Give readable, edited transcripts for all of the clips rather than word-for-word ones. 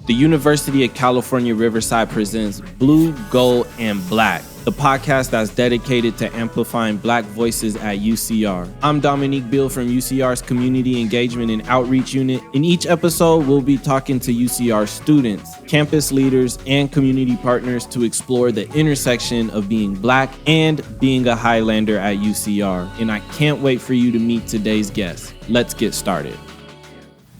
The University of California, Riverside presents Blue, Gold, and Black, the podcast that's dedicated to amplifying Black voices at UCR. I'm Dominique Beale from UCR's Community Engagement and Outreach Unit. In each episode, we'll be talking to UCR students, campus leaders, and community partners to explore the intersection of being Black and being a Highlander at UCR. And I can't wait for you to meet today's guest. Let's get started.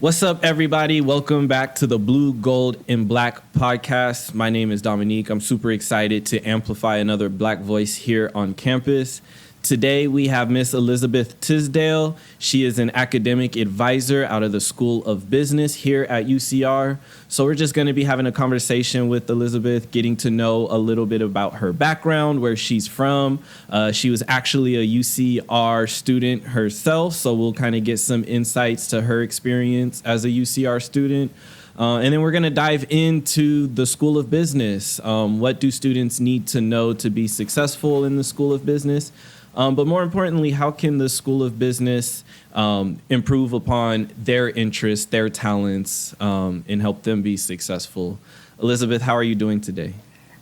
What's up, everybody? Welcome back to the Blue, Gold, and Black podcast. My name is Dominique. I'm super excited to amplify another Black voice here on campus. Today, we have Miss Elizabeth Tisdale. She is an academic advisor out of the School of Business here at UCR. So we're just going to be having a conversation with Elizabeth, getting to know a little bit about her background, where she's from. She was actually a UCR student herself, so we'll kind of get some insights to her experience as a UCR student. And then we're going to dive into the School of Business. What do students need to know to be successful in the School of Business? But more importantly, how can the School of Business improve upon their interests, their talents, and help them be successful? Elizabeth, how are you doing today?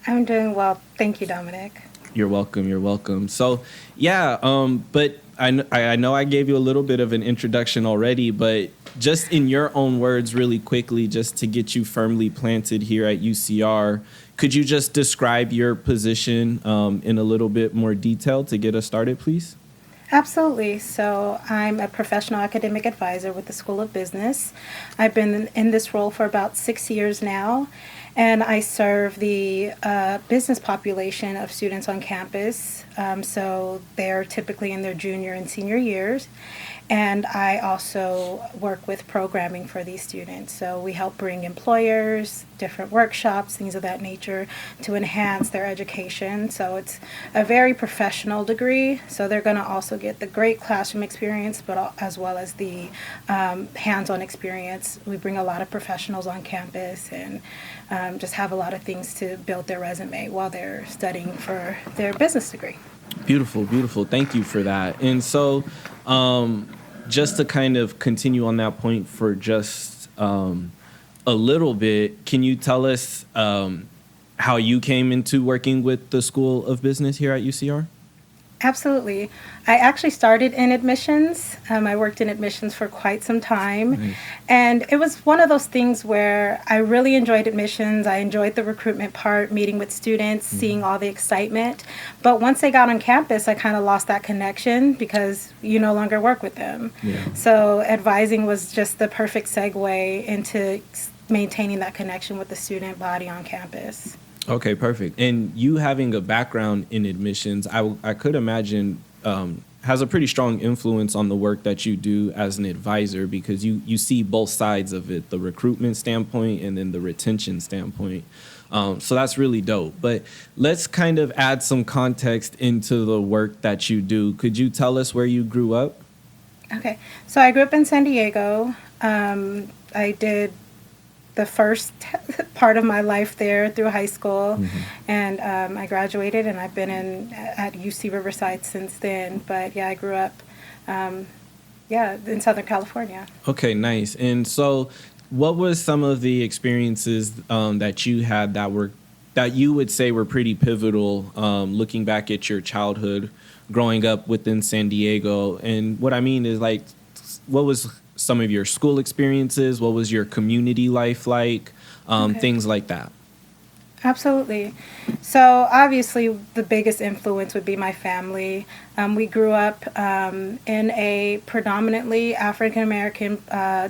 I'm doing well. Thank you, Dominic. You're welcome. You're welcome. So, but I know I gave you a little bit of an introduction already, but just in your own words, really quickly, just to get you firmly planted here at UCR, could you just describe your position in a little bit more detail to get us started, please? Absolutely. So I'm a professional academic advisor with the School of Business. I've been in this role for about 6 years now, and I serve the business population of students on campus. So they're typically in their junior and senior years. And I also work with programming for these students. So we help bring employers, different workshops, things of that nature to enhance their education. So it's a very professional degree. So they're going to also get the great classroom experience, but as well as the hands-on experience. We bring a lot of professionals on campus and just have a lot of things to build their resume while they're studying for their business degree. Beautiful, beautiful. Thank you for that. And so just to kind of continue on that point for just a little bit, can you tell us how you came into working with the School of Business here at UCR? Absolutely. I actually started in admissions. I worked in admissions for quite some time. Nice. And it was one of those things where I really enjoyed admissions. I enjoyed the recruitment part, meeting with students, seeing all the excitement. But once they got on campus, I kind of lost that connection because you no longer work with them. Yeah. So advising was just the perfect segue into maintaining that connection with the student body on campus. Okay, perfect. And you having a background in admissions, I could imagine has a pretty strong influence on the work that you do as an advisor because you see both sides of it, the recruitment standpoint and then the retention standpoint. So that's really dope. But let's kind of add some context into the work that you do. Could you tell us where you grew up? Okay. So I grew up in San Diego. I did the first part of my life there through high school, and I graduated, and I've been at UC Riverside since then. But yeah, I grew up, in Southern California. Okay, nice. And so, what was some of the experiences that you had that you would say were pretty pivotal, looking back at your childhood, growing up within San Diego? And what I mean is, like, what was some of your school experiences? What was your community life like? Things like that. Absolutely. So obviously the biggest influence would be my family. We grew up in a predominantly African-American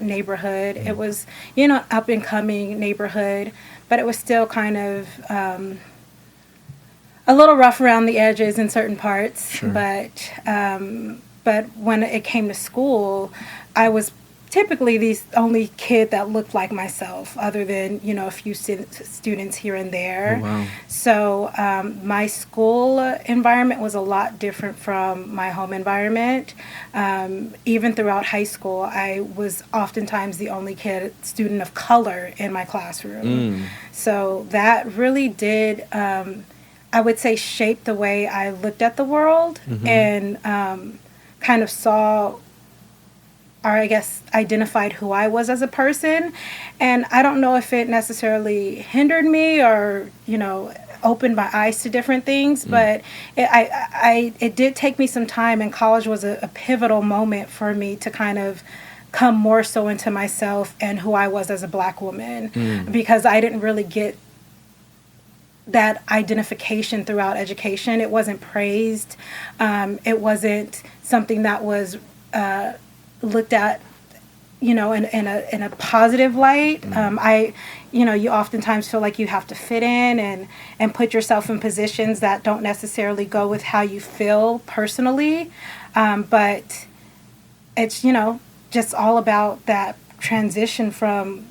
neighborhood. It was, up and coming neighborhood, but it was still kind of a little rough around the edges in certain parts. Sure. But when it came to school, I was typically the only kid that looked like myself, other than, a few students here and there. Oh, wow. So my school environment was a lot different from my home environment. Even throughout high school, I was oftentimes the only student of color in my classroom. So that really did, I would say, shape the way I looked at the world and kind of saw I guess, identified who I was as a person. And I don't know if it necessarily hindered me or, opened my eyes to different things, but it did take me some time, and college was a pivotal moment for me to kind of come more so into myself and who I was as a Black woman, because I didn't really get that identification throughout education. It wasn't praised. It wasn't something that was looked at, in a positive light. You oftentimes feel like you have to fit in and put yourself in positions that don't necessarily go with how you feel personally. But it's, just all about that transition from,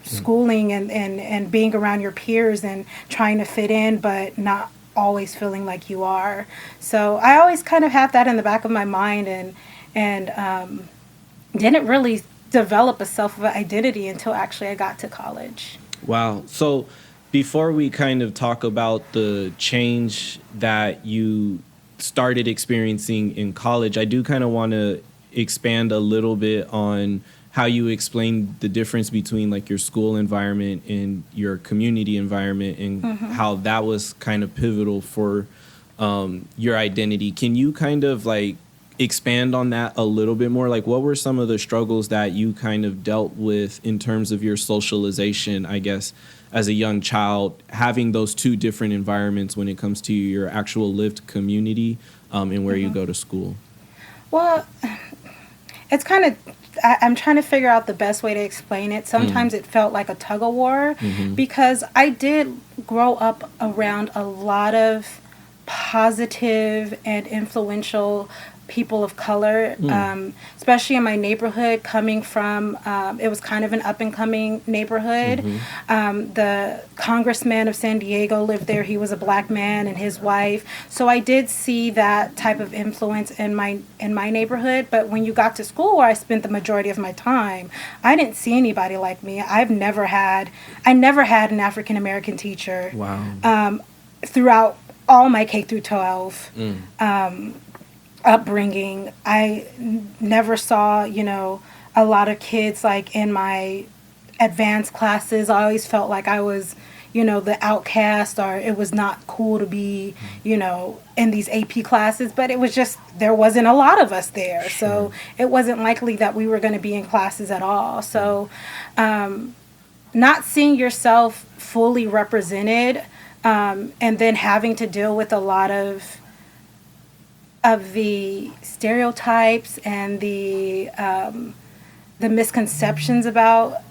schooling and being around your peers and trying to fit in, but not always feeling like you are. So I always kind of had that in the back of my mind, and didn't really develop a self-identity until actually I got to college. Wow. So before we kind of talk about the change that you started experiencing in college, I do kind of want to expand a little bit on how you explain the difference between like your school environment and your community environment, and how that was kind of pivotal for your identity. Can you kind of like expand on that a little bit more? Like, what were some of the struggles that you kind of dealt with in terms of your socialization, I guess, as a young child, having those two different environments when it comes to your actual lived community and where you go to school? Well, it's kind of, I'm trying to figure out the best way to explain it. Sometimes it felt like a tug of war, because I did grow up around a lot of positive and influential people of color, especially in my neighborhood, coming from, it was kind of an up-and-coming neighborhood. The congressman of San Diego lived there. He was a Black man, and his wife. So I did see that type of influence in my neighborhood. But when you got to school, where I spent the majority of my time, I didn't see anybody like me. I never had an African-American teacher. Wow. Throughout all my K through 12 upbringing. I never saw, a lot of kids like in my advanced classes. I always felt like I was, the outcast, or it was not cool to be, in these AP classes. But it was just, there wasn't a lot of us there. So it wasn't likely that we were going to be in classes at all. So not seeing yourself fully represented, and then having to deal with a lot of the stereotypes and the misconceptions about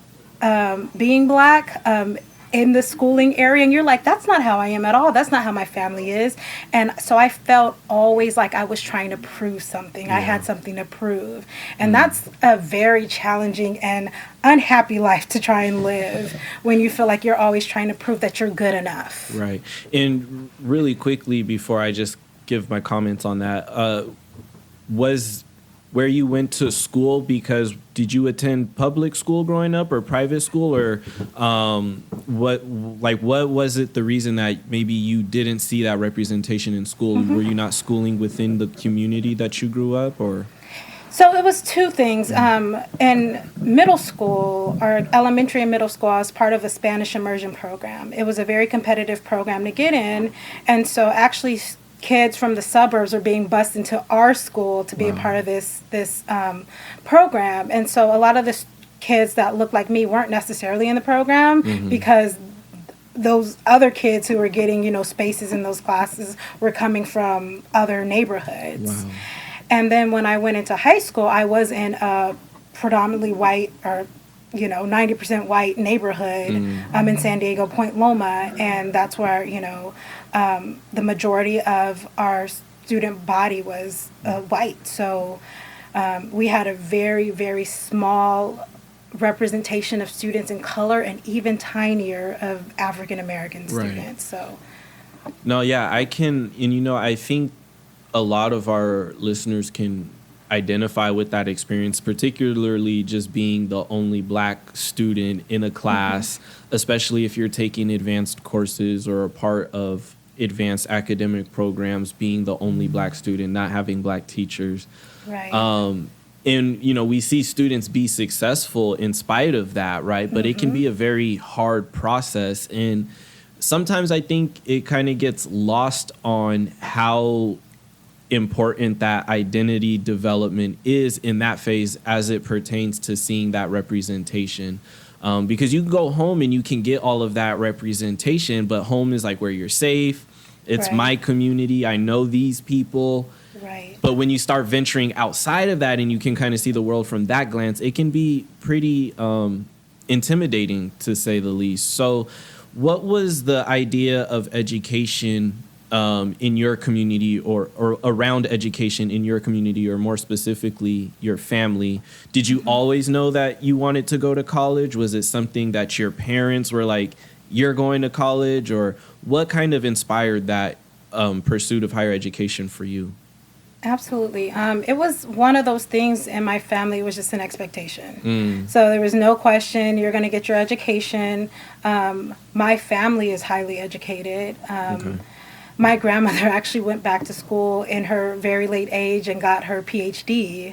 being Black in the schooling area. And you're like, that's not how I am at all. That's not how my family is. And so I felt always like I was trying to prove something. I had something to prove. And that's a very challenging and unhappy life to try and live, when you feel like you're always trying to prove that you're good enough. Right. And really quickly, before I just give my comments on that, was where you went to school, because did you attend public school growing up or private school, or what was it, the reason that maybe you didn't see that representation in school? Were you not schooling within the community that you grew up, or? So it was two things. In middle school, or elementary and middle school, I was part of a Spanish immersion program. It was a very competitive program to get in, and so actually kids from the suburbs are being bused into our school to be a part of this program. And so a lot of the kids that looked like me weren't necessarily in the program, because those other kids who were getting, spaces in those classes were coming from other neighborhoods. Wow. And then when I went into high school, I was in a predominantly white, or 90% white neighborhood in San Diego, Point Loma, and that's where the majority of our student body was white. So we had a very, very small representation of students in color, and even tinier of African American students. So no, yeah, I can, and I think a lot of our listeners can identify with that experience, particularly just being the only Black student in a class, especially if you're taking advanced courses or a part of advanced academic programs, being the only Black student, not having Black teachers. Right. And, we see students be successful in spite of that, right? But it can be a very hard process. And sometimes I think it kind of gets lost on how important that identity development is in that phase as it pertains to seeing that representation. Because you can go home and you can get all of that representation, but home is like where you're safe. It's my community. I know these people. Right. But when you start venturing outside of that and you can kind of see the world from that glance, it can be pretty intimidating, to say the least. So what was the idea of education in your community or around education in your community, or more specifically, your family? Did you always know that you wanted to go to college? Was it something that your parents were like, you're going to college? Or what kind of inspired that pursuit of higher education for you? Absolutely. It was one of those things in my family. It was just an expectation. So there was no question, you're going to get your education. My family is highly educated. My grandmother actually went back to school in her very late age and got her PhD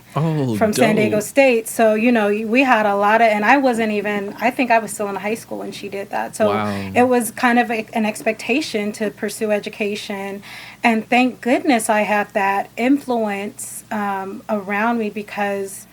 from San Diego State. So, we had a lot of, and I think I was still in high school when she did that. So it was kind of an expectation to pursue education. And thank goodness I had that influence around me, because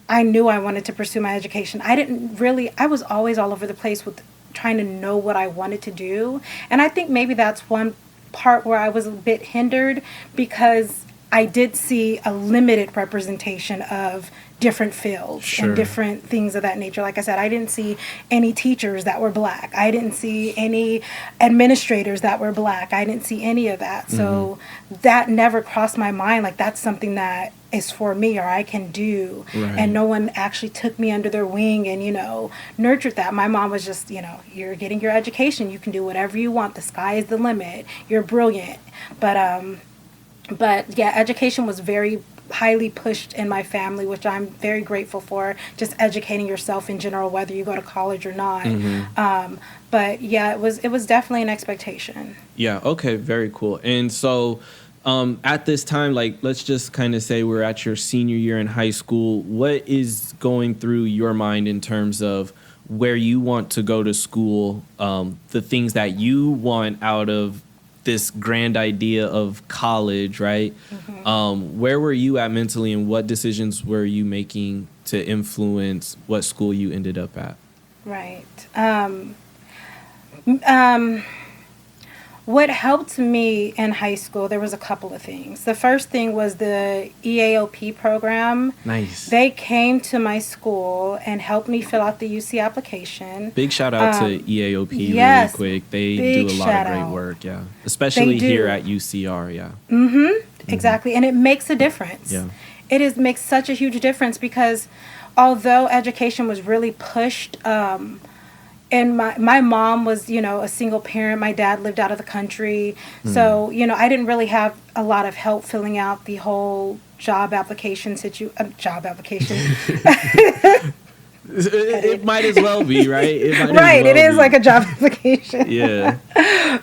I knew I wanted to pursue my education. I was always all over the place with trying to know what I wanted to do. And I think maybe that's one part where I was a bit hindered, because I did see a limited representation of different fields and different things of that nature. Like I said, I didn't see any teachers that were Black. I didn't see any administrators that were Black. I didn't see any of that. So that never crossed my mind, like that's something that is for me or I can do. And no one actually took me under their wing and, nurtured that. My mom was just, you're getting your education. You can do whatever you want. The sky is the limit. You're brilliant. But yeah, education was very highly pushed in my family, which I'm very grateful for, just educating yourself in general, whether you go to college or not. But yeah, it was definitely an expectation. Yeah. Okay. Very cool. And so at this time, like, let's just kind of say we're at your senior year in high school. What is going through your mind in terms of where you want to go to school, the things that you want out of this grand idea of college, right? Where were you at mentally, and what decisions were you making to influence what school you ended up at? Right. What helped me in high school, there was a couple of things. The first thing was the EAOP program. Nice. They came to my school and helped me fill out the UC application. Big shout out to EAOP really quick. They do a lot of great work, yeah. Especially here at UCR, yeah. Exactly. And it makes a difference. Yeah. Makes such a huge difference, because although education was really pushed, and my mom was, a single parent. My dad lived out of the country. So, I didn't really have a lot of help filling out the whole job application. It might as well be, right? It is like a job application. Yeah.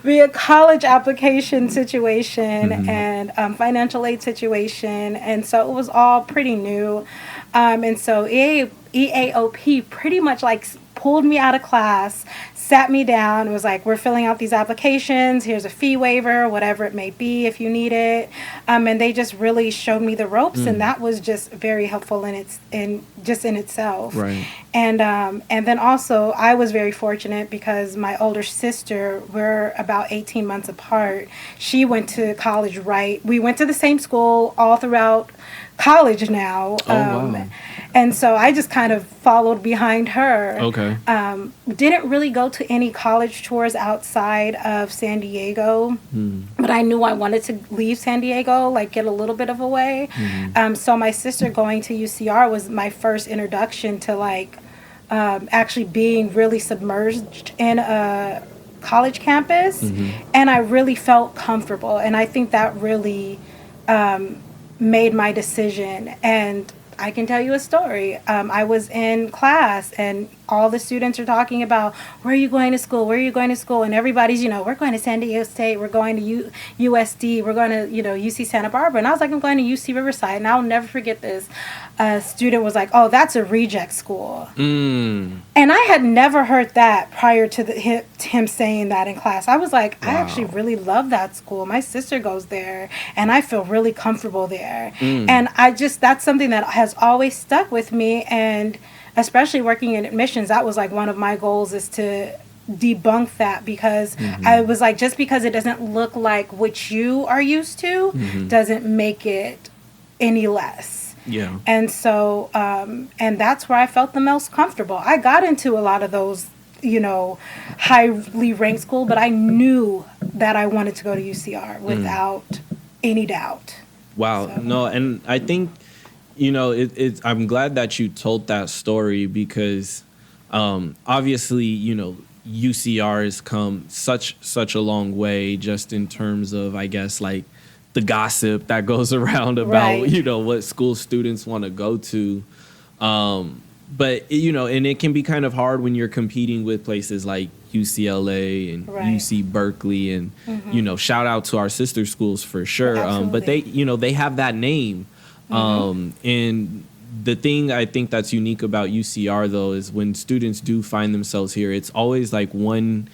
Be a college application situation and financial aid situation. And so it was all pretty new. And so EAOP pretty much like pulled me out of class, sat me down, and was like, we're filling out these applications. Here's a fee waiver, whatever it may be if you need it. And they just really showed me the ropes, and that was just very helpful in itself. Right. And then also I was very fortunate because my older sister, we're about 18 months apart. She went to college we went to the same school all throughout college now. Wow. And so I just kind of followed behind her. Okay. Didn't really go to any college tours outside of San Diego, but I knew I wanted to leave San Diego, like get a little bit of away. So my sister going to UCR was my first introduction to like actually being really submerged in a college campus, and I really felt comfortable. And I think that really made my decision. And I can tell you a story. I was in class, and all the students are talking about, where are you going to school? Where are you going to school? And everybody's, we're going to San Diego State. We're going to USD. We're going to, UC Santa Barbara. And I was like, I'm going to UC Riverside. And I'll never forget this. A student was like, oh, that's a reject school. And I had never heard that prior to him saying that in class. I was like, I actually really love that school. My sister goes there, and I feel really comfortable there. And that's something that has always stuck with me. And especially working in admissions, that was like one of my goals, is to debunk that, because I was like, just because it doesn't look like what you are used to doesn't make it any less. Yeah. And so, and that's where I felt the most comfortable. I got into a lot of those, highly ranked school, but I knew that I wanted to go to UCR without any doubt. Wow. So. No, and I think, I'm glad that you told that story, because obviously, UCR has come such a long way, just in terms of, I guess, like, the gossip that goes around about, what school students want to go to. But, and it can be kind of hard when you're competing with places like UCLA and UC Berkeley, and, shout out to our sister schools for sure. But they have that name. And the thing I think that's unique about UCR, though, is when students do find themselves here, it's always like one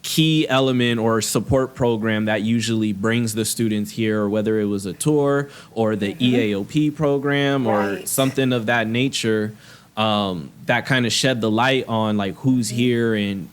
key element or support program that usually brings the students here, whether it was a tour or the EAOP program or something of that nature, that kind of shed the light on like who's here and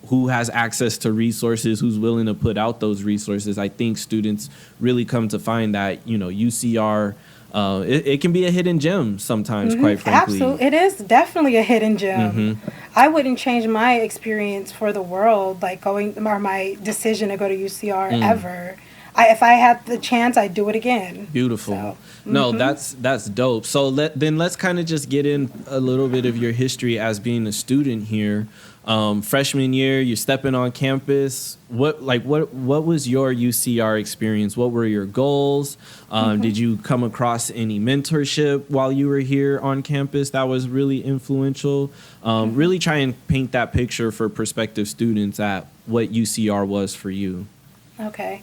who has access to resources, who's willing to put out those resources. I think students really come to find that, UCR, it can be a hidden gem sometimes, quite frankly. Absolutely. It is definitely a hidden gem. I wouldn't change my experience for the world, like my decision to go to UCR ever. If I had the chance, I'd do it again. Beautiful. So, No, that's dope. So let's kind of just get in a little bit of your history as being a student here. Freshman year, you're stepping on campus. What was your UCR experience? What were your goals? Did you come across any mentorship while you were here on campus that was really influential? Really try and paint that picture for prospective students at what UCR was for you. Okay.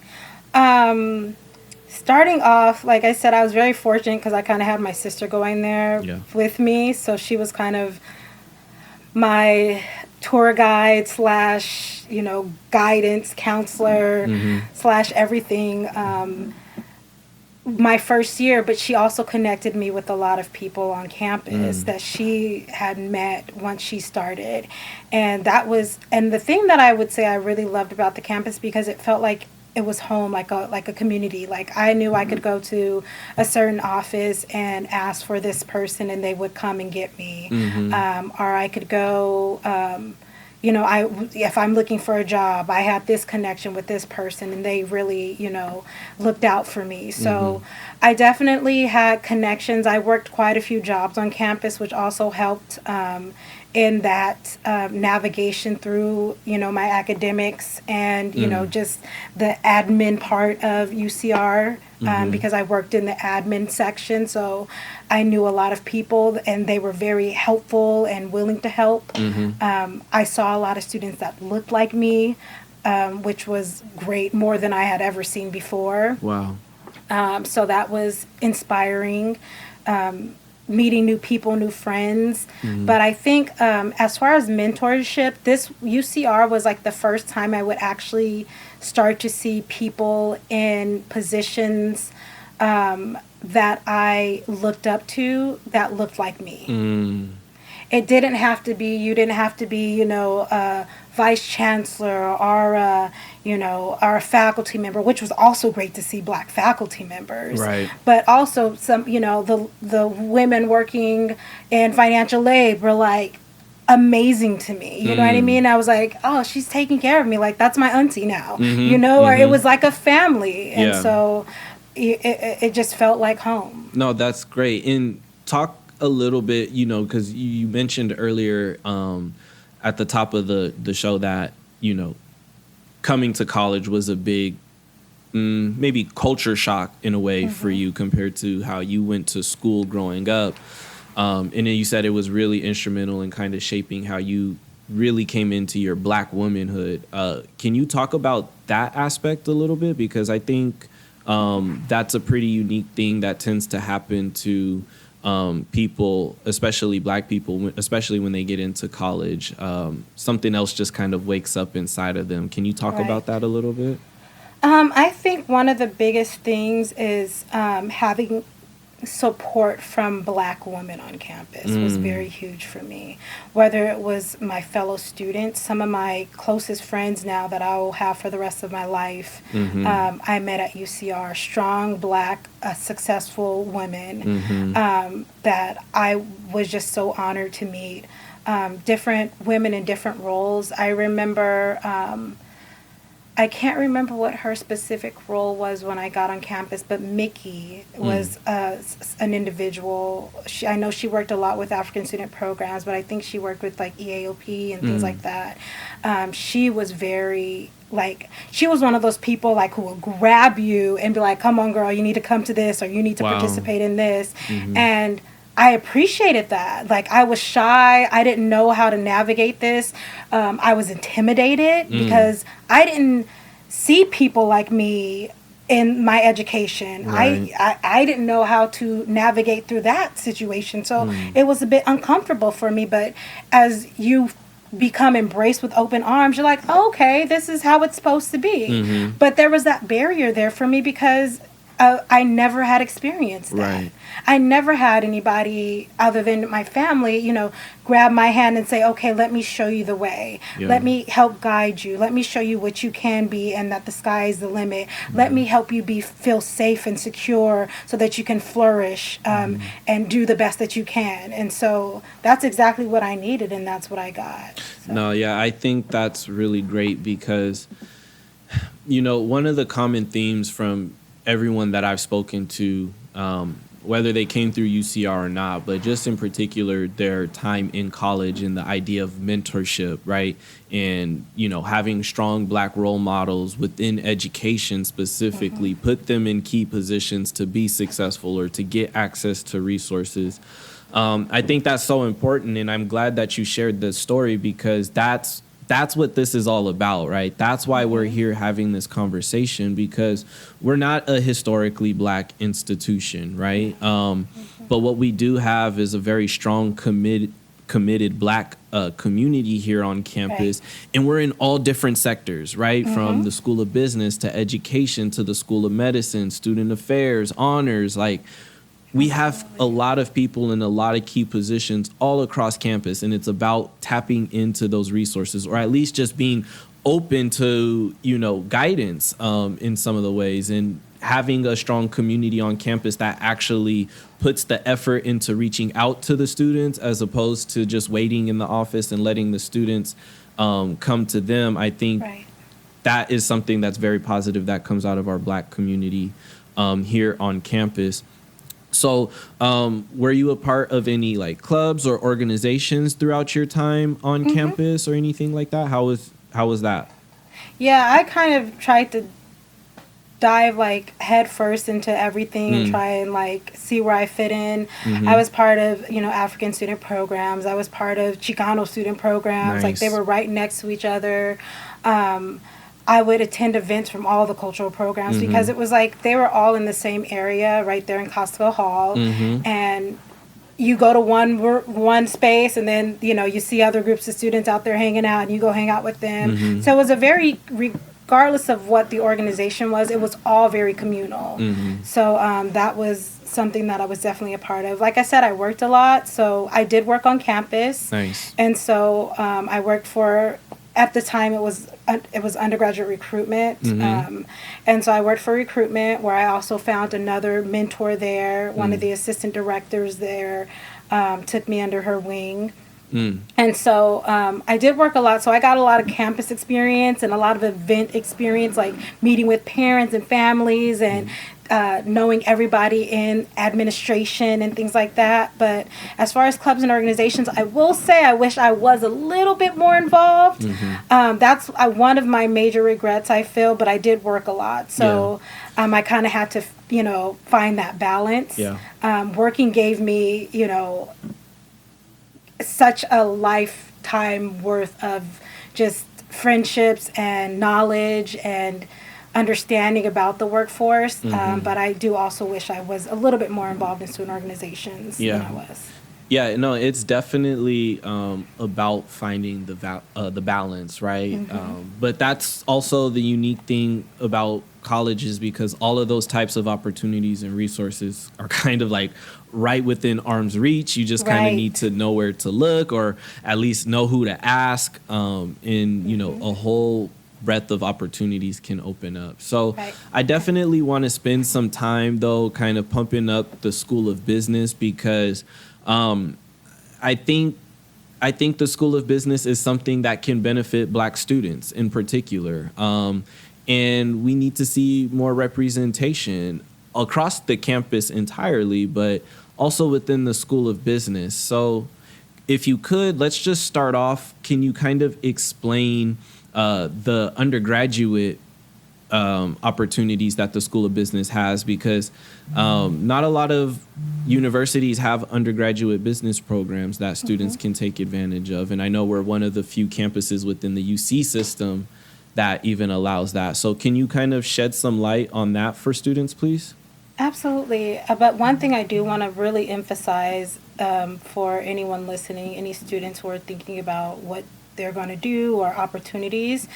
Starting off, like I said, I was very fortunate because I kind of had my sister going there with me. So she was kind of my tour guide / guidance counselor / everything my first year. But she also connected me with a lot of people on campus that she had met once she started. And the thing that I would say I really loved about the campus, because it felt like it was home, like a community. Like I knew I could go to a certain office and ask for this person and they would come and get me. Or I could go, if I'm looking for a job, I had this connection with this person and they really, looked out for me. So I definitely had connections. I worked quite a few jobs on campus, which also helped in that navigation through, my academics and, just the admin part of UCR, because I worked in the admin section. So I knew a lot of people and they were very helpful and willing to help. I saw a lot of students that looked like me, which was great, more than I had ever seen before. Wow. So that was inspiring. Meeting new people, new friends. But I think as far as mentorship, this UCR was like the first time I would actually start to see people in positions that I looked up to that looked like me. It didn't have to be, you didn't have to be, a vice chancellor or a faculty member, which was also great to see Black faculty members. Right. But also some, the women working in financial aid were like amazing to me. You know what I mean? I was like, oh, she's taking care of me. Like that's my auntie now, or it was like a family. And so it just felt like home. No, that's great. And talk a little bit, because you mentioned earlier at the top of the show that, coming to college was a big, maybe culture shock in a way for you compared to how you went to school growing up. And then you said it was really instrumental in kind of shaping how you really came into your Black womanhood. Can you talk about that aspect a little bit? Because I think that's a pretty unique thing that tends to happen to people, especially Black people, especially when they get into college. Something else just kind of wakes up inside of them. Can you talk about that a little bit? I think one of the biggest things is having support from Black women on campus was very huge for me. Whether it was my fellow students, some of my closest friends now that I will have for the rest of my life, I met at UCR, strong Black, successful women that I was just so honored to meet. Different women in different roles. I remember I can't remember what her specific role was when I got on campus, but Mickey was an individual. I know she worked a lot with African student programs, but I think she worked with like EAOP and things like that. She was very, like, she was one of those people like who will grab you and be like, come on, girl, you need to come to this, or you need to participate in this. And I appreciated that. Like, I was shy. I didn't know how to navigate this. I was intimidated because I didn't see people like me in my education. Right. I didn't know how to navigate through that situation. So it was a bit uncomfortable for me. But as you become embraced with open arms, you're like, oh, okay, this is how it's supposed to be. But there was that barrier there for me because I never had experienced that. Right. I never had anybody other than my family, you know, grab my hand and say, okay, let me show you the way. Let me help guide you. Let me show you what you can be and that the sky is the limit. Let me help you feel safe and secure so that you can flourish and do the best that you can. And so that's exactly what I needed, and that's what I got. So. No, yeah, I think that's really great because, you know, one of the common themes from everyone that I've spoken to, whether they came through UCR or not, but just in particular their time in college and the idea of mentorship, right? And, you know, having strong Black role models within education specifically, put them in key positions to be successful or to get access to resources. I think that's so important, and I'm glad that you shared this story because that's what this is all about, right? That's why we're here having this conversation, because we're not a historically Black institution, right? But what we do have is a very strong, committed Black community here on campus. And we're in all different sectors, right? From the School of Business to education to the School of Medicine, student affairs, honors, like, we have a lot of people in a lot of key positions all across campus, and it's about tapping into those resources, or at least just being open to, you know, guidance in some of the ways, and having a strong community on campus that actually puts the effort into reaching out to the students as opposed to just waiting in the office and letting the students come to them. I think that is something that's very positive that comes out of our Black community here on campus. So were you a part of any like clubs or organizations throughout your time on campus or anything like that? How was that? Yeah, I kind of tried to dive like head first into everything and try and like see where I fit in. I was part of, you know, African student programs. I was part of Chicano student programs. Like, they were right next to each other. I would attend events from all the cultural programs because it was like they were all in the same area right there in Costco Hall. And you go to one space and then, you know, you see other groups of students out there hanging out and you go hang out with them. So it was a very, regardless of what the organization was, it was all very communal. So that was something that I was definitely a part of. Like I said, I worked a lot. So I did work on campus. Nice. And so I worked for, at the time it was undergraduate recruitment. And so I worked for recruitment, where I also found another mentor there. One of the assistant directors there took me under her wing. And so I did work a lot. So I got a lot of campus experience and a lot of event experience, like meeting with parents and families and knowing everybody in administration and things like that. But as far as clubs and organizations, I will say I wish I was a little bit more involved. That's one of my major regrets, I feel, but I did work a lot. So I kind of had to, find that balance. Working gave me, such a lifetime worth of just friendships and knowledge and understanding about the workforce. But I do also wish I was a little bit more involved in student organizations than I was. Yeah, no, it's definitely about finding the balance, right? But that's also the unique thing about colleges, because all of those types of opportunities and resources are kind of like right within arm's reach. You just kind of need to know where to look, or at least know who to ask. A whole breadth of opportunities can open up. So I definitely want to spend some time, though, kind of pumping up the School of Business, because I think the School of Business is something that can benefit Black students in particular. And we need to see more representation across the campus entirely, but also within the School of Business. So if you could, let's just start off. Can you kind of explain the undergraduate opportunities that the School of Business has? Because not a lot of universities have undergraduate business programs that students can take advantage of. And I know we're one of the few campuses within the UC system that even allows that. So can you kind of shed some light on that for students, please? Absolutely. But one thing I do want to really emphasize for anyone listening, any students who are thinking about what they're going to do or opportunities,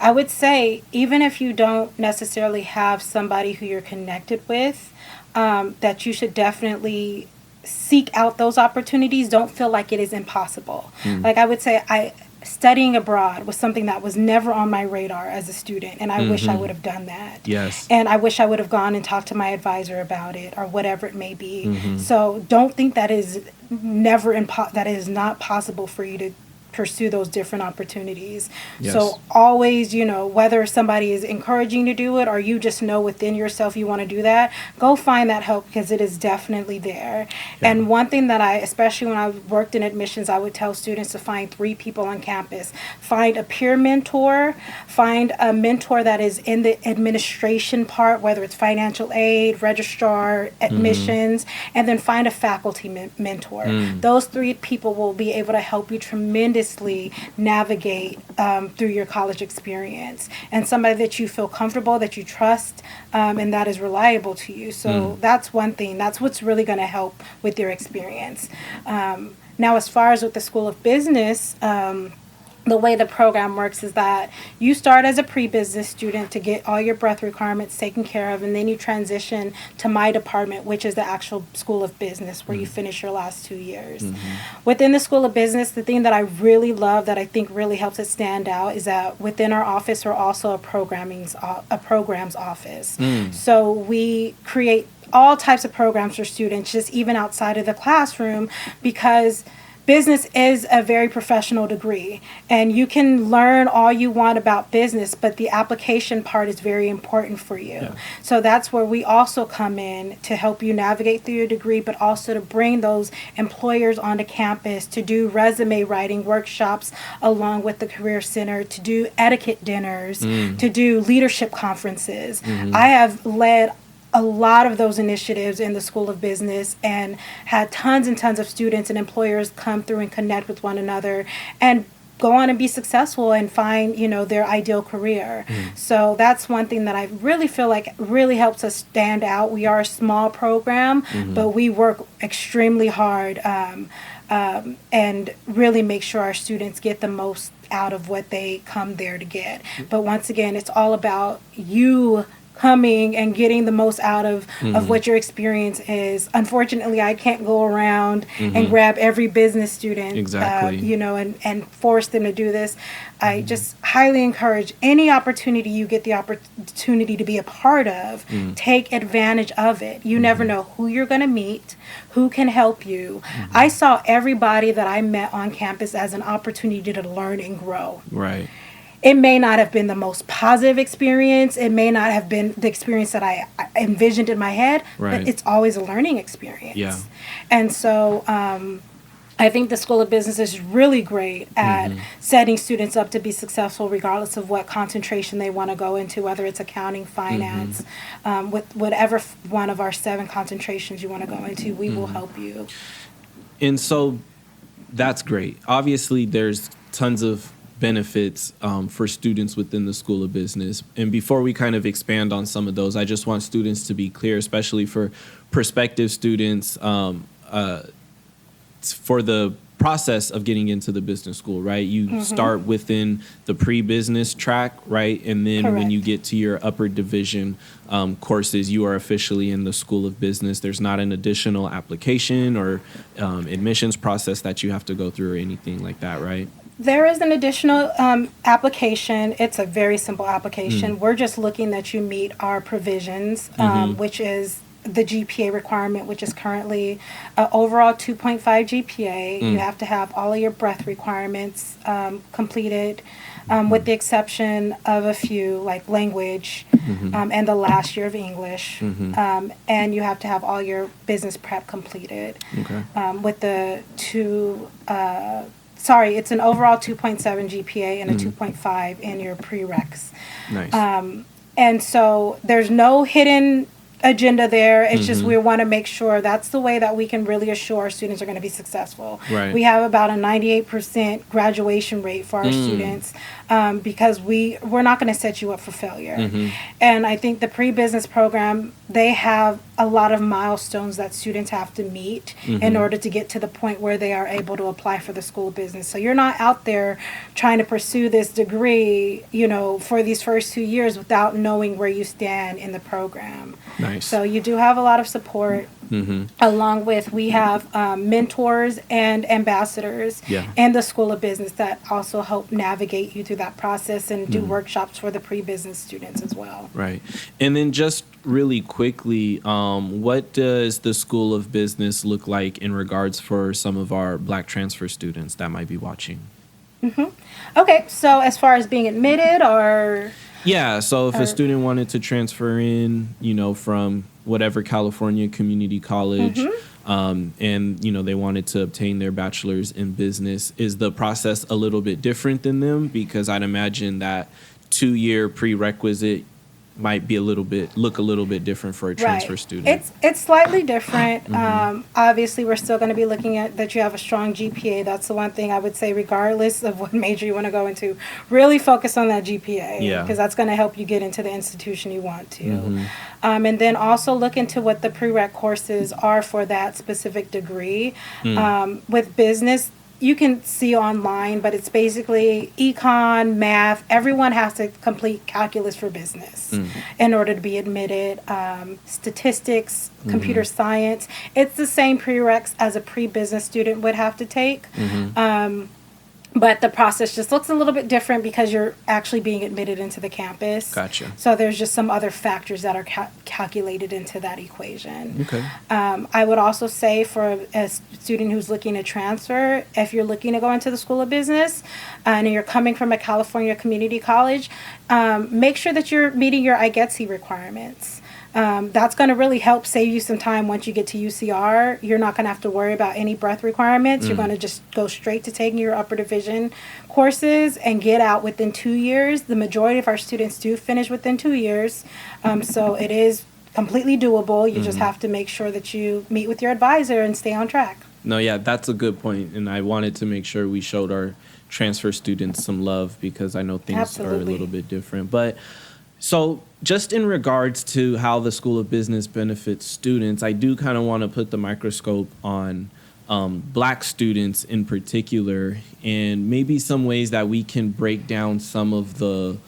I would say even if you don't necessarily have somebody who you're connected with, that you should definitely seek out those opportunities. Don't feel like it is impossible. Like I would say, studying abroad was something that was never on my radar as a student, and I wish I would have done that. Yes. And I wish I would have gone and talked to my advisor about it, or whatever it may be. So don't think that is that is not possible for you to pursue those different opportunities. So always, whether somebody is encouraging you to do it or you just know within yourself you want to do that, go find that help, because it is definitely there. And one thing that especially when I worked in admissions, I would tell students to find 3 people on campus. Find a peer mentor, find a mentor that is in the administration part, whether it's financial aid, registrar, admissions, and then find a faculty mentor. Those 3 people will be able to help you tremendously navigate through your college experience, and somebody that you feel comfortable, that you trust, and that is reliable to you. So that's one thing. That's what's really going to help with your experience. Now, as far as with the School of Business, the way the program works is that you start as a pre-business student to get all your breadth requirements taken care of, and then you transition to my department, which is the actual School of Business, where you finish your last 2 years. Within the School of Business, the thing that I really love, that I think really helps it stand out, is that within our office, we're also a programs office. So we create all types of programs for students, just even outside of the classroom, because business is a very professional degree, and you can learn all you want about business, but the application part is very important for you. So that's where we also come in to help you navigate through your degree, but also to bring those employers onto campus to do resume writing workshops along with the Career Center, to do etiquette dinners, to do leadership conferences. I have led a lot of those initiatives in the School of Business and had tons and tons of students and employers come through and connect with one another and go on and be successful and find, their ideal career. So that's one thing that I really feel like really helps us stand out. We are a small program, but we work extremely hard and really make sure our students get the most out of what they come there to get. But once again, it's all about you coming and getting the most out of what your experience is. Unfortunately, I can't go around and grab every business student, Exactly. and force them to do this. I just highly encourage any opportunity you get the opportunity to be a part of, take advantage of it. You never know who you're going to meet, who can help you. I saw everybody that I met on campus as an opportunity to learn and grow. Right. It may not have been the most positive experience. It may not have been the experience that I envisioned in my head, Right. but it's always a learning experience. Yeah. And so I think the School of Business is really great at setting students up to be successful regardless of what concentration they want to go into, whether it's accounting, finance, with whatever one of our 7 concentrations you want to go into, we will help you. And so that's great. Obviously, there's tons of benefits for students within the School of Business. And before we kind of expand on some of those, I just want students to be clear, especially for prospective students, for the process of getting into the business school, right? You start within the pre-business track, right? And then when you get to your upper division courses, you are officially in the School of Business. There's not an additional application or admissions process that you have to go through or anything like that, right? There is an additional application. It's a very simple application. We're just looking that you meet our provisions, which is the GPA requirement, which is currently overall 2.5 GPA. You have to have all of your breadth requirements completed, with the exception of a few, like language and the last year of English. And you have to have all your business prep completed. With the it's an overall 2.7 GPA and a 2.5 in your prereqs. Nice. And so there's no hidden agenda there. It's just we want to make sure that's the way that we can really assure our students are going to be successful. Right. We have about a 98% graduation rate for our students because we're not going to set you up for failure. And I think the pre-business program, they have a lot of milestones that students have to meet in order to get to the point where they are able to apply for the School of Business. So you're not out there trying to pursue this degree, for these first 2 years without knowing where you stand in the program. Nice. So you do have a lot of support. Along with, we have mentors and ambassadors in the School of Business that also help navigate you through that process and do workshops for the pre-business students as well. Right. And then just really quickly, what does the School of Business look like in regards for some of our Black transfer students that might be watching? Okay, so as far as being admitted or... Yeah, so if a student wanted to transfer in, from whatever California community college, and, they wanted to obtain their bachelor's in business, is the process a little bit different than them? Because I'd imagine that 2-year prerequisite might be look a little bit different for a transfer student. It's slightly different. Obviously, we're still going to be looking at that you have a strong GPA. That's the one thing I would say, regardless of what major you want to go into, really focus on that GPA because that's going to help you get into the institution you want to. And then also look into what the prereq courses are for that specific degree. With business, you can see online, but it's basically econ, math. Everyone has to complete calculus for business in order to be admitted. Statistics, computer science. It's the same prereqs as a pre-business student would have to take. But the process just looks a little bit different because you're actually being admitted into the campus. Gotcha. So there's just some other factors that are calculated into that equation. Okay. I would also say for a student who's looking to transfer, if you're looking to go into the School of Business and you're coming from a California community college, make sure that you're meeting your IGETC requirements. That's going to really help save you some time once you get to UCR. You're not going to have to worry about any breadth requirements. You're going to just go straight to taking your upper division courses and get out within 2 years. The majority of our students do finish within 2 years. So it is completely doable. You just have to make sure that you meet with your advisor and stay on track. No, yeah, that's a good point. And I wanted to make sure we showed our transfer students some love because I know things are a little bit different. But so just in regards to how the School of Business benefits students, I do kind of want to put the microscope on Black students in particular, and maybe some ways that we can break down some of the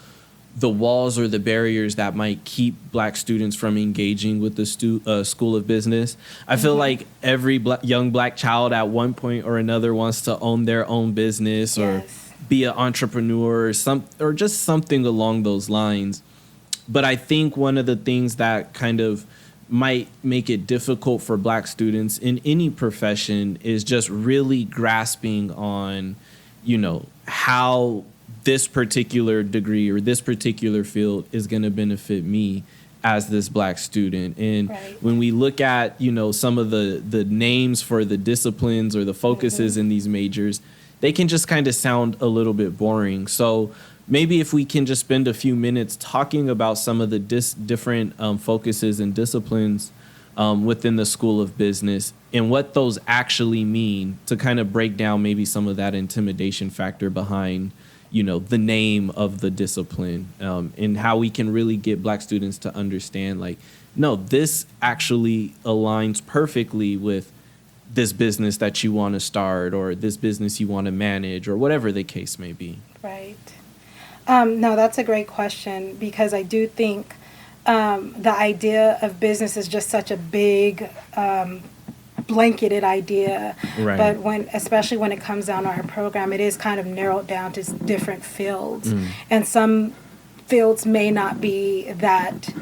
the walls or the barriers that might keep Black students from engaging with the School of Business. I feel like every young Black child at one point or another wants to own their own business or be an entrepreneur or just something along those lines. But I think one of the things that kind of might make it difficult for Black students in any profession is just really grasping on, how this particular degree or this particular field is going to benefit me as this Black student. And when we look at, some of the names for the disciplines or the focuses in these majors, they can just kind of sound a little bit boring. So maybe if we can just spend a few minutes talking about some of the different focuses and disciplines within the School of Business and what those actually mean, to kind of break down maybe some of that intimidation factor behind the name of the discipline, and how we can really get Black students to understand, like, no, this actually aligns perfectly with this business that you want to start or this business you want to manage or whatever the case may be. Right. No, that's a great question, because I do think the idea of business is just such a big blanketed idea, but especially when it comes down to our program, it is kind of narrowed down to different fields, and some fields may not be that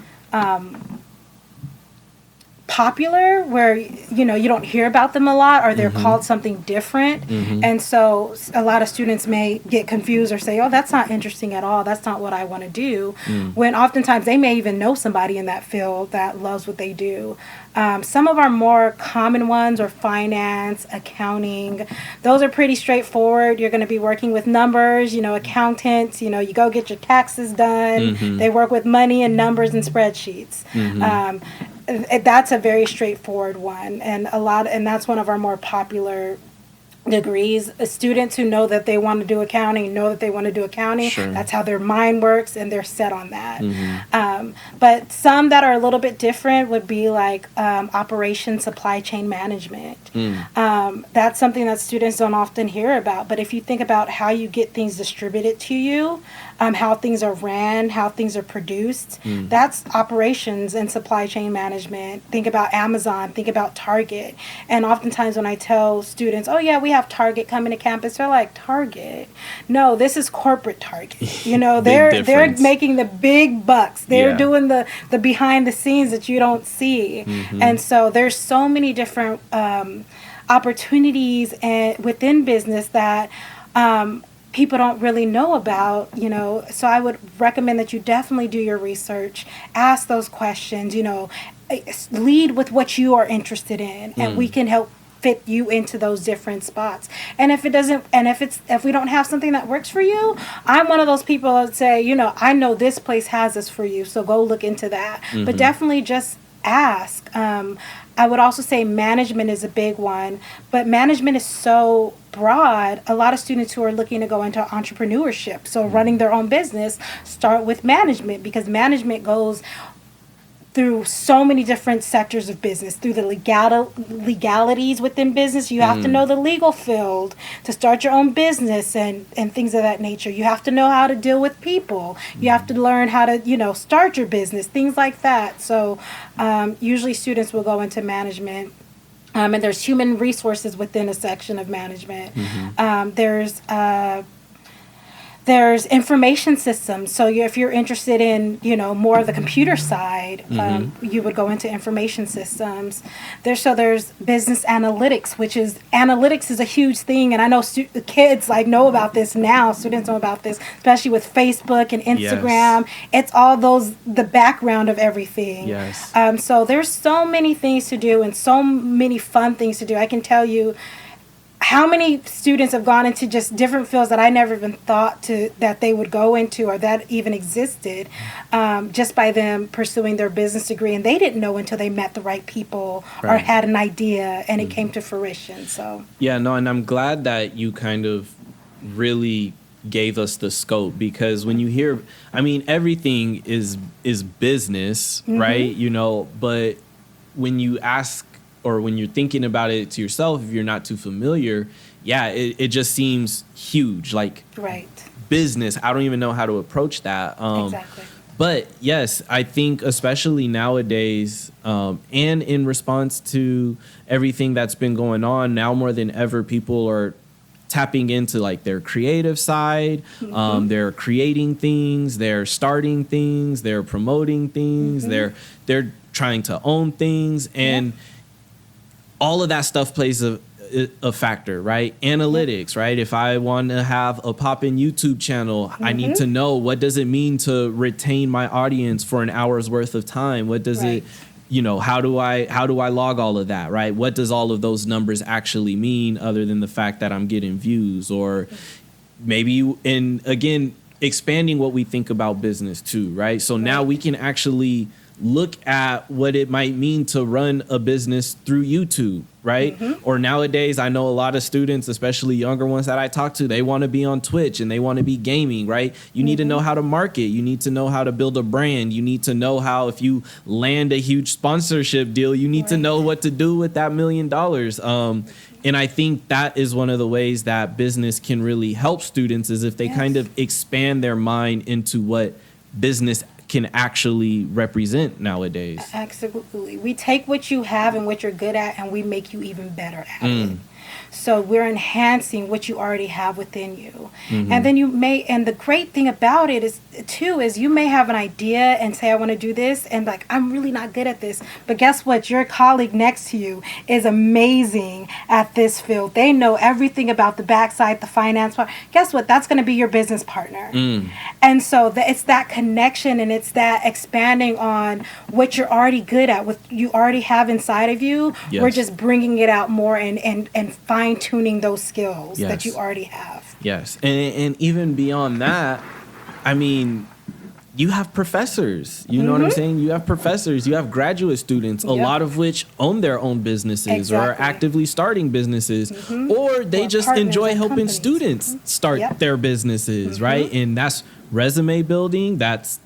popular, where you don't hear about them a lot, or they're called something different, and so a lot of students may get confused or say, oh, that's not interesting at all, that's not what I want to do, when oftentimes they may even know somebody in that field that loves what they do. Some of our more common ones are finance, accounting. Those are pretty straightforward. You're going to be working with numbers, accountants, you go get your taxes done. They work with money and numbers and spreadsheets. That's a very straightforward one, and that's one of our more popular degrees. Students who know that they want to do accounting That's how their mind works, and they're set on that. But some that are a little bit different would be like operations, supply chain management. That's something that students don't often hear about, but if you think about how you get things distributed to you, how things are ran, how things are produced, that's operations and supply chain management. Think about Amazon, think about Target. And oftentimes when I tell students, oh yeah, we have Target coming to campus, they're like, Target? No, this is corporate Target. They're making the big bucks. They're doing the behind the scenes that you don't see. And so there's so many different opportunities within business that people don't really know about, so I would recommend that you definitely do your research, ask those questions, lead with what you are interested in, and we can help fit you into those different spots. And if we don't have something that works for you, I'm one of those people that say, I know this place has this for you, so go look into that. But definitely just ask. I would also say management is a big one, but management is so broad. A lot of students who are looking to go into entrepreneurship, so running their own business, start with management, because management goes through so many different sectors of business, through the legalities within business. You have to know the legal field to start your own business and things of that nature. You have to know how to deal with people. You have to learn how to, start your business, things like that. So usually students will go into management. And there's human resources within a section of management. There's information systems. So if you're interested in, more of the computer side, you would go into information systems. There's business analytics, analytics is a huge thing. And I know kids know about this now. Students know about this, especially with Facebook and Instagram. Yes. It's all the background of everything. Yes. So there's so many things to do and so many fun things to do. I can tell you how many students have gone into just different fields that I never even thought that they would go into or that even existed, just by them pursuing their business degree, and they didn't know until they met the right people or had an idea and it came to fruition. So and I'm glad that you kind of really gave us the scope, because when you hear, everything is business, right? But when you ask, or when you're thinking about it to yourself, if you're not too familiar, yeah, it just seems huge. Like Right. business, I don't even know how to approach that. Exactly. But yes, I think especially nowadays, and in response to everything that's been going on, now more than ever, people are tapping into like their creative side. They're creating things, they're starting things, they're promoting things, they're trying to own things, and all of that stuff plays a factor, right? Analytics, right? If I want to have a poppin' YouTube channel, I need to know, what does it mean to retain my audience for an hour's worth of time? What does it, how do I log all of that, right? What does all of those numbers actually mean, other than the fact that I'm getting views? Or maybe, and again, expanding what we think about business too, right? So now we can actually look at what it might mean to run a business through YouTube, right? Or nowadays, I know a lot of students, especially younger ones that I talk to, they want to be on Twitch and they want to be gaming, right? You need to know how to market. You need to know how to build a brand. You need to know how, if you land a huge sponsorship deal, you need to know what to do with that $1 million. And I think that is one of the ways that business can really help students, is if they kind of expand their mind into what business can actually represent nowadays. Absolutely. We take what you have and what you're good at, and we make you even better at it. So we're enhancing what you already have within you. And then and the great thing about it is you may have an idea and say, I want to do this, and like, I'm really not good at this. But guess what? Your colleague next to you is amazing at this field. They know everything about the backside, the finance part. Guess what? That's going to be your business partner. And so it's that connection, and it's that expanding on what you're already good at, what you already have inside of you. We're just bringing it out more and fine-tuning those skills that you already have. Yes. And even beyond that, I mean, you have professors, you know what I'm saying? You have professors, you have graduate students, a lot of which own their own businesses or are actively starting businesses, or they just enjoy helping students start their businesses, right? And that's resume building, that's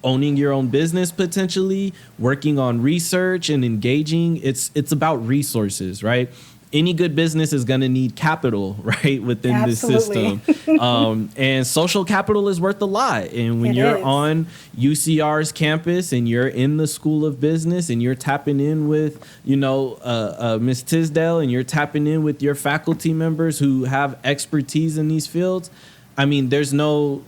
owning your own business, potentially working on research and engaging. It's about resources, right? Any good business is going to need capital, right, within this system. And social capital is worth a lot. And when you're on UCR's campus and you're in the School of Business and you're tapping in with, Ms. Tisdale, and you're tapping in with your faculty members who have expertise in these fields, I mean, there's no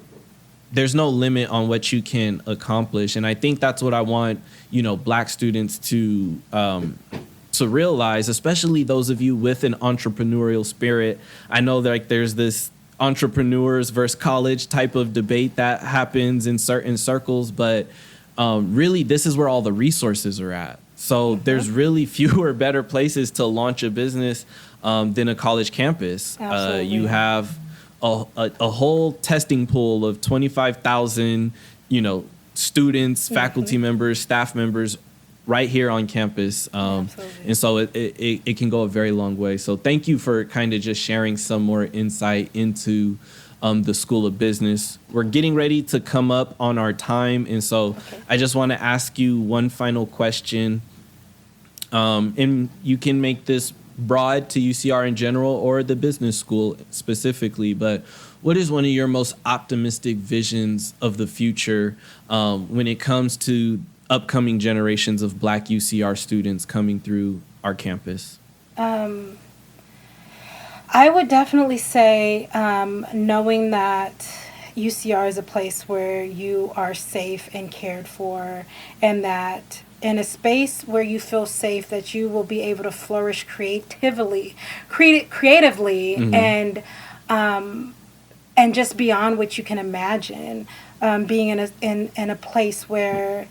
limit on what you can accomplish. And I think that's what I want, Black students to realize, especially those of you with an entrepreneurial spirit. I know that there's this entrepreneurs versus college type of debate that happens in certain circles, but really this is where all the resources are at. So there's really fewer better places to launch a business than a college campus. You have a whole testing pool of 25,000, students, faculty members, staff members right here on campus. And so it can go a very long way. So thank you for kind of just sharing some more insight into the School of Business. We're getting ready to come up on our time. And so I just want to ask you one final question. And you can make this broad to UCR in general or the business school specifically, but what is one of your most optimistic visions of the future when it comes to upcoming generations of Black UCR students coming through our campus? I would definitely say knowing that UCR is a place where you are safe and cared for, and that in a space where you feel safe, that you will be able to flourish creatively, and just beyond what you can imagine. Being in a place where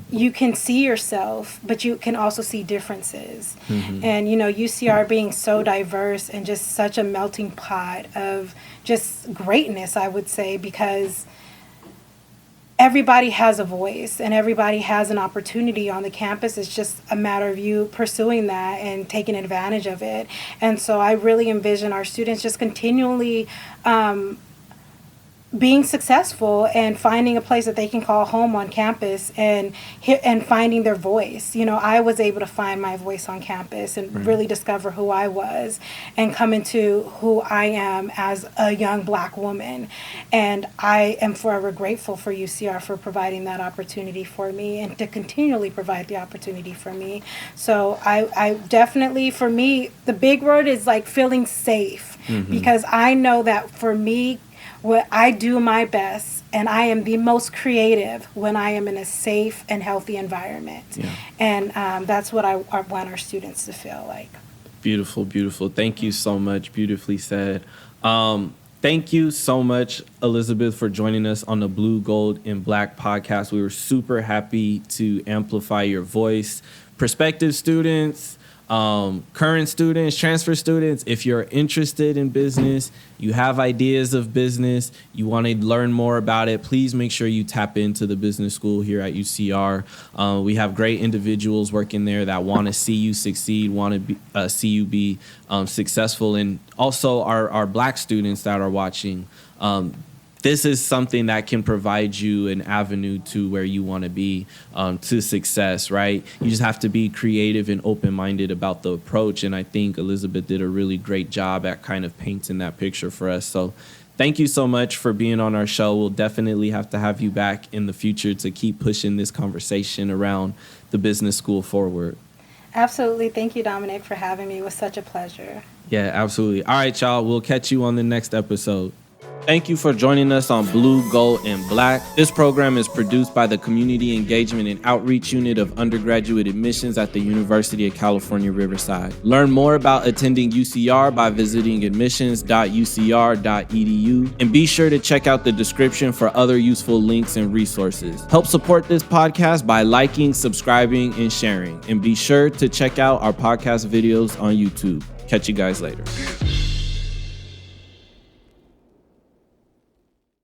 you can see yourself, but you can also see differences. And, UCR being so diverse and just such a melting pot of just greatness, I would say, because everybody has a voice and everybody has an opportunity on the campus. It's just a matter of you pursuing that and taking advantage of it. And so I really envision our students just continually being successful and finding a place that they can call home on campus and finding their voice. You know, I was able to find my voice on campus and really discover who I was and come into who I am as a young Black woman. And I am forever grateful for UCR for providing that opportunity for me and to continually provide the opportunity for me. So I definitely, for me, the big word is like feeling safe, because I know that for me, I do my best, and I am the most creative when I am in a safe and healthy environment. Yeah. And that's what I want our students to feel like. Beautiful, beautiful. Thank you so much. Beautifully said. Thank you so much, Elizabeth, for joining us on the Blue, Gold, and Black podcast. We were super happy to amplify your voice. Prospective students, current students, transfer students, if you're interested in business, you have ideas of business, you want to learn more about it, please make sure you tap into the business school here at UCR. We have great individuals working there that want to see you succeed, want to see you be successful. And also our Black students that are watching, this is something that can provide you an avenue to where you want to be, to success, right? You just have to be creative and open-minded about the approach. And I think Elizabeth did a really great job at kind of painting that picture for us. So thank you so much for being on our show. We'll definitely have to have you back in the future to keep pushing this conversation around the business school forward. Absolutely. Thank you, Dominique, for having me. It was such a pleasure. Yeah, absolutely. All right, y'all. We'll catch you on the next episode. Thank you for joining us on Blue, Gold, and Black. This program is produced by the Community Engagement and Outreach Unit of Undergraduate Admissions at the University of California, Riverside. Learn more about attending UCR by visiting admissions.ucr.edu, and be sure to check out the description for other useful links and resources. Help support this podcast by liking, subscribing, and sharing. And be sure to check out our podcast videos on YouTube. Catch you guys later.